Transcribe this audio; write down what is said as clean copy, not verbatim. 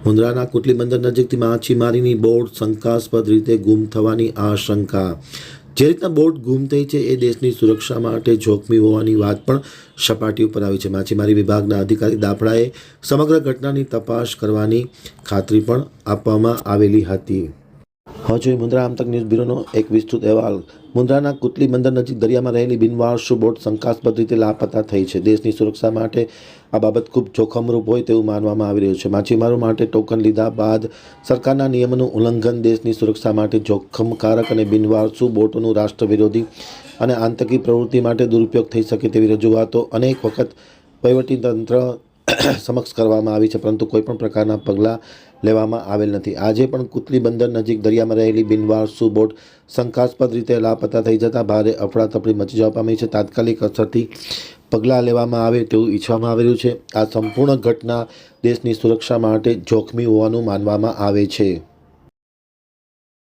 મુન્દ્રાના કુટલી બંદર નજીકથી માછીમારીની બોટ શંકાસ્પદ રીતે ગુમ થવાની આશંકા. જે રીતના બોટ ગુમ થઈ છે એ દેશની સુરક્ષા માટે જોખમી હોવાની વાત પણ સપાટી ઉપર આવી છે. માછીમારી વિભાગના અધિકારી દાફડાએ સમગ્ર ઘટનાની તપાસ કરવાની ખાતરી પણ આપવામાં આવેલી હતી. હવે જોઈએ મુન્દ્રા આમતક ન્યૂઝ બ્યુરોનો એક વિસ્તૃત અહેવાલ. મુન્દ્રાના કુટલી બંદર નજીક દરિયામાં રહેલી બિનવારસુ બોટ શંકાસ્પદ રીતે લાપતા થઈ છે. દેશની સુરક્ષા માટે આ બાબત ખૂબ જોખમરૂપ હોય તેવું માનવામાં આવી રહ્યું છે. માછીમારો માટે ટોકન લીધા બાદ સરકારના નિયમોનું ઉલ્લંઘન દેશની સુરક્ષા માટે જોખમકારક અને બિનવારસુ બોટોનું રાષ્ટ્ર વિરોધી અને આતંકી પ્રવૃત્તિ માટે દુરુપયોગ થઈ શકે તેવી રજૂઆતો અનેક વખત વહીવટીતંત્ર સમક્ષ કરવામાં આવી છે, પરંતુ કોઈપણ પ્રકારના પગલાં લેવામાં આવેલ નથી. આજે પણ કુટલી બંદર નજીક દરિયામાં રહેલી બિનવારસુ બોટ શંકાસ્પદ રીતે લાપતા થઈ જતાં ભારે અફડાતફડી મચી જવા પામી છે. તાત્કાલિક અસરથી પગલાં લેવામાં આવે તેવું ઈચ્છવામાં આવી રહ્યું છે. આ સંપૂર્ણ ઘટના દેશની સુરક્ષા માટે જોખમી હોવાનું માનવામાં આવે છે.